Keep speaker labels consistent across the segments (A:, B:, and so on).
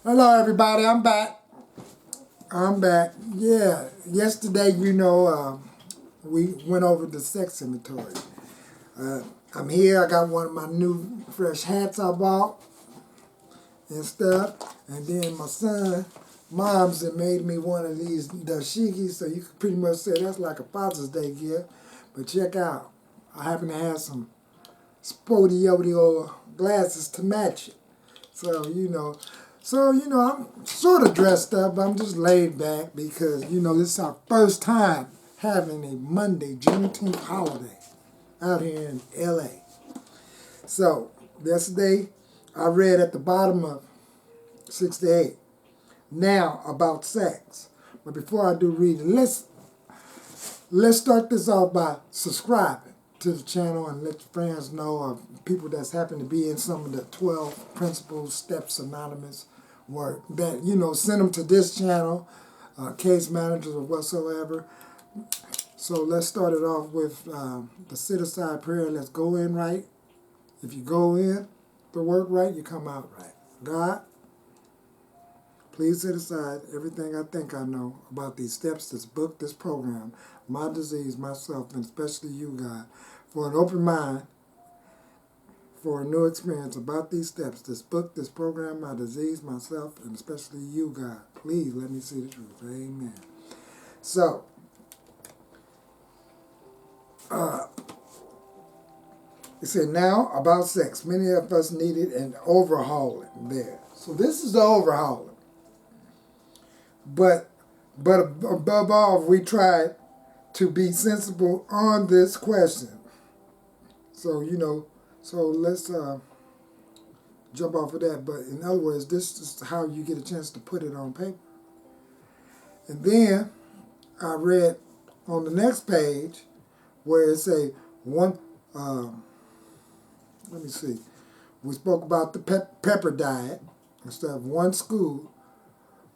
A: Hello, everybody. I'm back. I'm back. Yeah. Yesterday, we went over the sex inventory. Uh, I'm here. I got one of my new fresh hats I bought and stuff. And then my son, mom's had made me one of these dashikis, so you could pretty much say that's like a Father's Day gift. But check out. I happen to have some spotio glasses to match it. So, I'm sort of dressed up, but I'm just laid back because, this is our first time having a Monday, Juneteenth holiday out here in L.A. So, yesterday, I read at the bottom of 68, now about sex. But before I do reading, let's start this off by subscribing to the channel and let your friends know of people that's happen to be in some of the 12 Principles Steps Anonymous work that, send them to this channel, case managers or whatsoever. So let's start it off with the sit-aside prayer. Let's go in right. If you go in to work right, you come out right. God, please set aside everything I think I know about these steps, this book, this program, my disease, myself, and especially you, God, for an open mind, for a new experience about these steps, this book, this program, my disease, myself, and especially you, God. Please let me see the truth. Amen. So, it said, now about sex. Many of us needed an overhauling there. So this is the overhauling. But above all, we tried to be sensible on this question. So, so let's jump off of that. But in other words, this is how you get a chance to put it on paper. And then I read on the next page where it say one, let me see, we spoke about the pepper diet and stuff. One school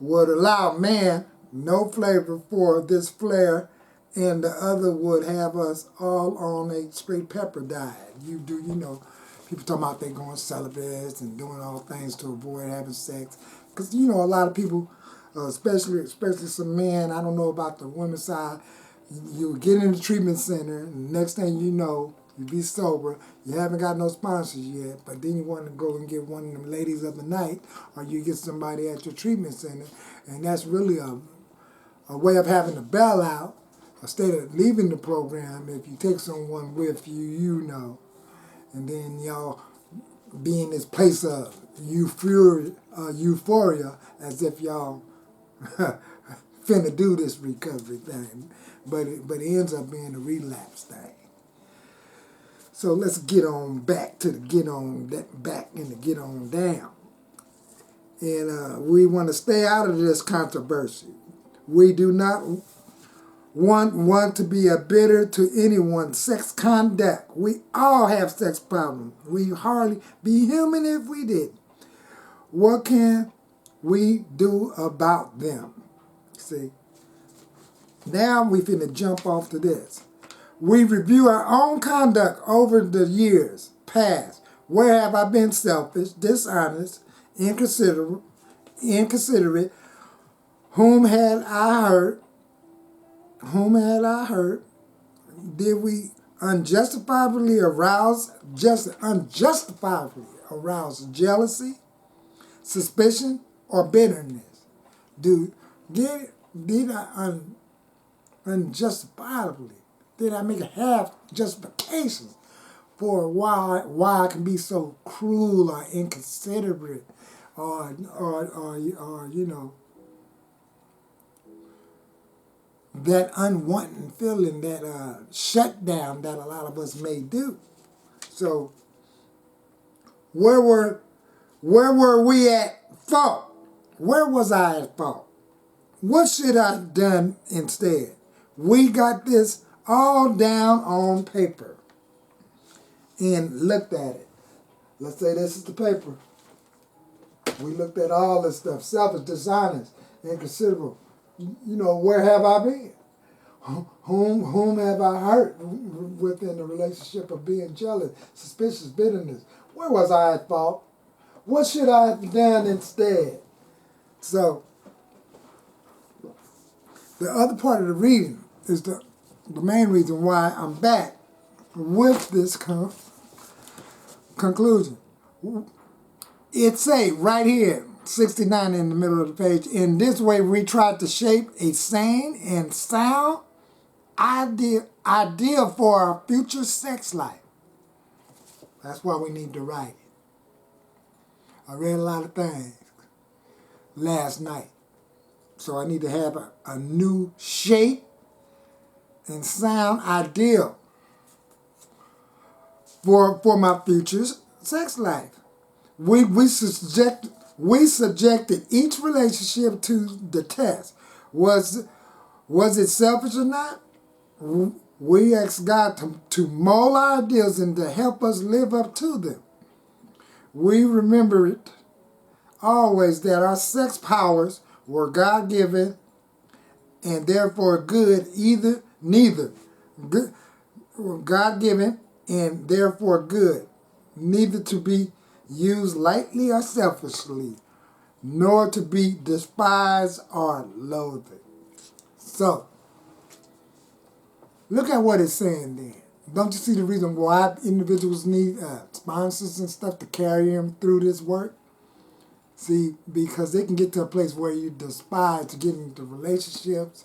A: would allow man no flavor for this flair, and the other would have us all on a straight pepper diet. People talking about they going celibate and doing all things to avoid having sex. Because, a lot of people, especially some men, I don't know about the women's side, you get in the treatment center, and the next thing you know, you be sober, you haven't got no sponsors yet, but then you want to go and get one of them ladies of the night, or you get somebody at your treatment center, and that's really a way of having a bailout instead of leaving the program. If you take someone with you, and then y'all be in this place of euphoria as if y'all finna do this recovery thing, but it ends up being a relapse thing. So let's get on back to the get on down. And we want to stay out of this controversy. We do not want to be a bitter to anyone's sex conduct. We all have sex problems. We hardly be human if we didn't. What can we do about them? See, now we finna jump off to this. We review our own conduct over the years past. Where have I been selfish, dishonest, inconsiderate? Whom had I hurt? Did we unjustifiably arouse jealousy, suspicion, or bitterness? Did I unjustifiably? Did I make a half justification for why I can be so cruel or inconsiderate or that unwanting feeling, that shutdown that a lot of us may do? So where were we at fault? Where was I at fault? What should I have done instead? We got this all down on paper and looked at it. Let's say this is the paper. We looked at all this stuff: selfish, dishonest, inconsiderate. Where have I been? Whom have I hurt within the relationship of being jealous, suspicious, bitterness? Where was I at fault? What should I have done instead? So the other part of the reading is the main reason why I'm back with this conclusion. It's right here, 69 in the middle of the page. In this way, we tried to shape a sane and sound idea for our future sex life. That's why we need to write it. I read a lot of things last night. So I need to have a new shape and sound ideal for my future sex life. We subjected each relationship to the test. Was it selfish or not? We asked God to mold our ideals and to help us live up to them. We remember it always that our sex powers were God-given and therefore good, neither. Good, God-given and therefore good, neither to be used lightly or selfishly, nor to be despised or loathed. So, look at what it's saying there. Don't you see the reason why individuals need sponsors and stuff to carry them through this work? See, because they can get to a place where you despise to get into relationships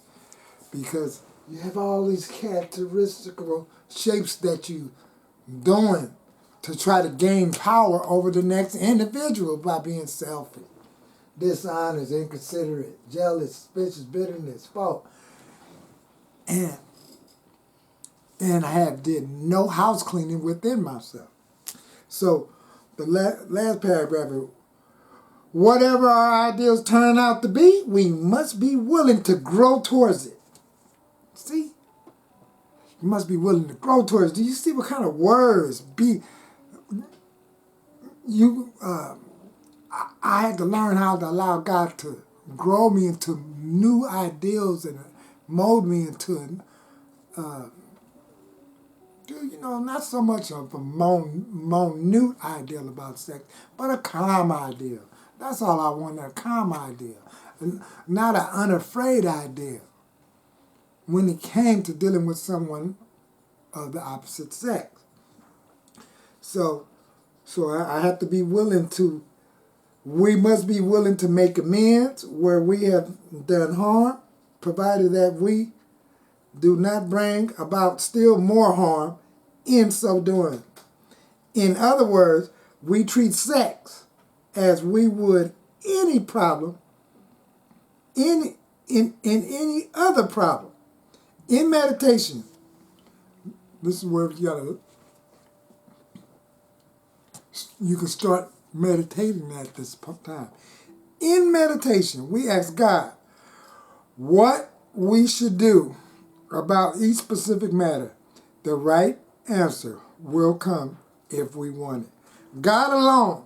A: because you have all these characteristical shapes that you doing to try to gain power over the next individual by being selfish, dishonest, inconsiderate, jealous, suspicious, bitterness, fault. And I did no house cleaning within myself. So the last paragraph is, whatever our ideals turn out to be, we must be willing to grow towards it. See? You must be willing to grow towards it. Do you see what kind of words I had to learn how to allow God to grow me into new ideals and mold me into not so much of a minute ideal about sex, but a calm ideal. That's all I want, a calm ideal, not an unafraid ideal when it came to dealing with someone of the opposite sex. So I have to be willing to, we must be willing to make amends where we have done harm, provided that we do not bring about still more harm in so doing. In other words, we treat sex as we would any problem, in any other problem. In meditation, this is where you can start meditating at this time. In meditation, we ask God what we should do about each specific matter. The right answer will come if we want it. God alone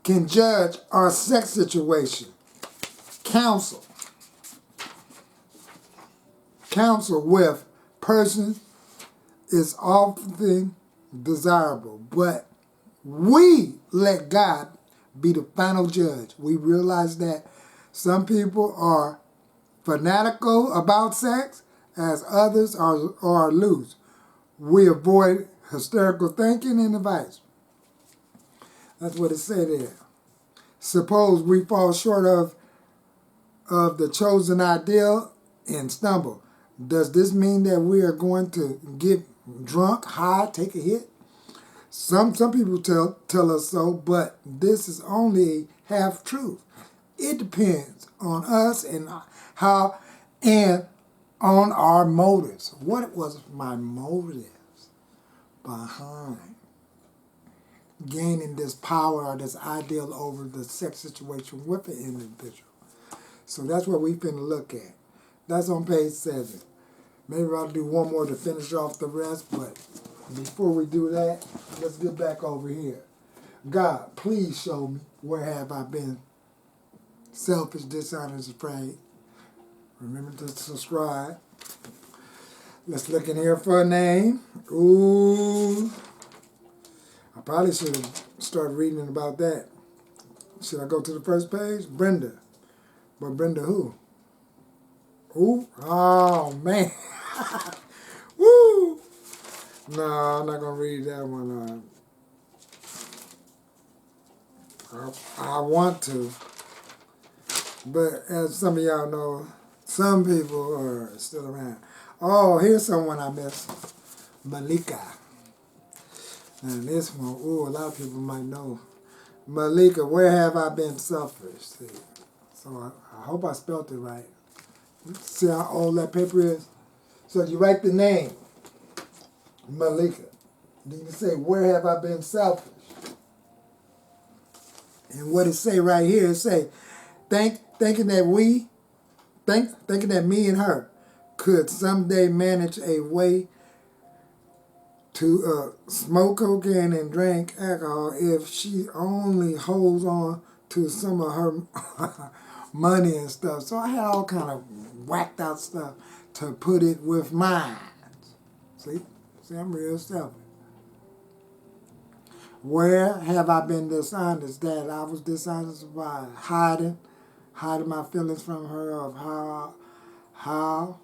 A: can judge our sex situation. Counsel with persons is often desirable, but we let God be the final judge. We realize that some people are fanatical about sex, as others are loose. We avoid hysterical thinking and advice. That's what it said there. Suppose we fall short of the chosen ideal and stumble. Does this mean that we are going to get drunk, high, take a hit? Some people tell us so, but this is only half truth. It depends on us and how and on our motives. What was my motives behind gaining this power or this ideal over the sex situation with the individual? So that's what we're finna look at. That's on page 7. Maybe I'll do one more to finish off the rest, but before we do that, let's get back over here. God, please show me where have I been selfish, dishonest, afraid. Remember to subscribe. Let's look in here for a name. Ooh. I probably should have started reading about that Should I go to the first page? Brenda. But Brenda who? Who? Oh, man. Woo! No, I'm not going to read that one. I want to. But as some of y'all know, some people are still around. Oh, here's someone I missed. Malika. And this one, ooh, a lot of people might know. Malika, where have I been selfish? See? So I hope I spelled it right. See how old that paper is? So you write the name, Malika. Then you say, where have I been selfish? And what it say right here, it say, thinking that me and her could someday manage a way to smoke cocaine and drink alcohol if she only holds on to some of her money and stuff. So I had all kind of whacked out stuff to put it with mine. See, I'm real selfish. Where have I been dishonest? That I was dishonest by hiding my feelings from her of how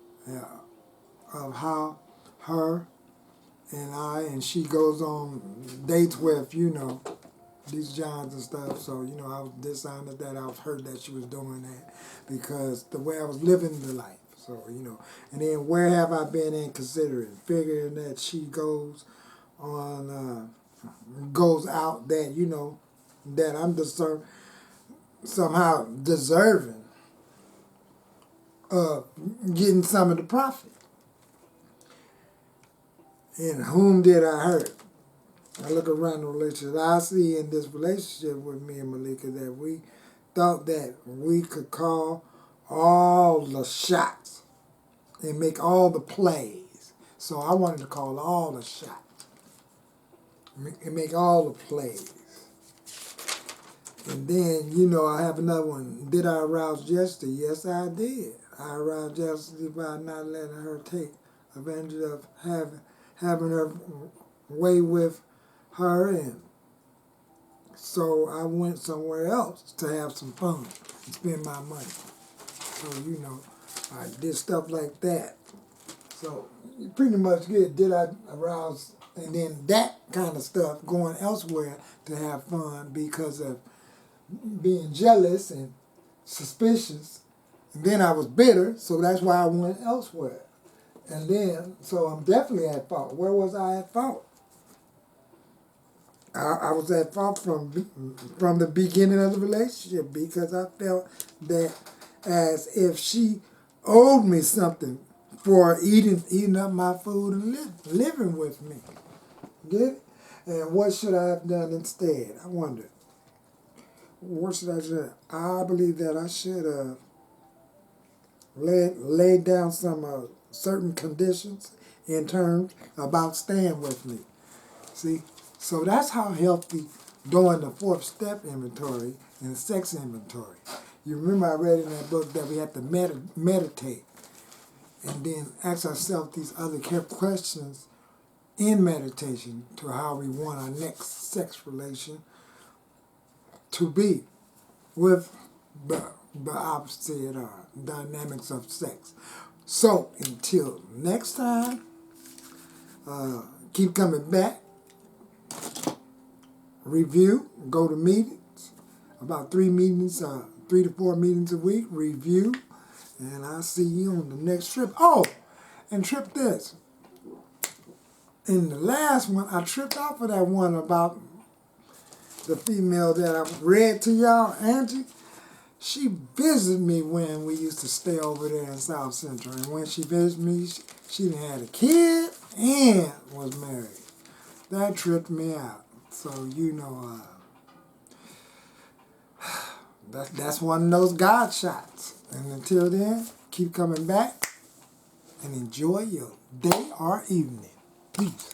A: her and she goes on dates with, these Johns and stuff. So, I was dishonest that I was hurt that she was doing that because the way I was living the life. So, and then where have I been inconsiderate? Figuring that she goes out that, that I'm somehow deserving of getting some of the profit. And whom did I hurt? I look around the relationship. I see in this relationship with me and Malika that we thought that we could call all the shots and make all the plays. So I wanted to call all the shots and make all the plays. And then, I have another one. Did I arouse yesterday? Yes, I did. I aroused yesterday by not letting her take advantage of having her way with her, and so I went somewhere else to have some fun and spend my money. So, I did stuff like that. So you pretty much get, did I arouse, and then that kind of stuff going elsewhere to have fun because of being jealous and suspicious. And then I was bitter, so that's why I went elsewhere. And then, so I'm definitely at fault. Where was I at fault? I was at fault from the beginning of the relationship because I felt that as if she owed me something for eating up my food and living with me. Get it? And what should I have done instead? I wonder. What should I do? I believe that I should have laid down some certain conditions in terms about staying with me. See? So that's how healthy doing the 4th step inventory and sex inventory. You remember I read in that book that we have to meditate and then ask ourselves these other questions in meditation to how we want our next sex relation to be with the opposite dynamics of sex. So until next time, keep coming back. Review, go to meetings, about 3 to 4 meetings a week, review, and I'll see you on the next trip. Oh, and trip this. In the last one, I tripped off of that one about the female that I read to y'all, Angie. She visited me when we used to stay over there in South Central, and when she visited me, she had a kid and was married. That tripped me out. So, that's one of those God shots. And until then, keep coming back and enjoy your day or evening. Peace.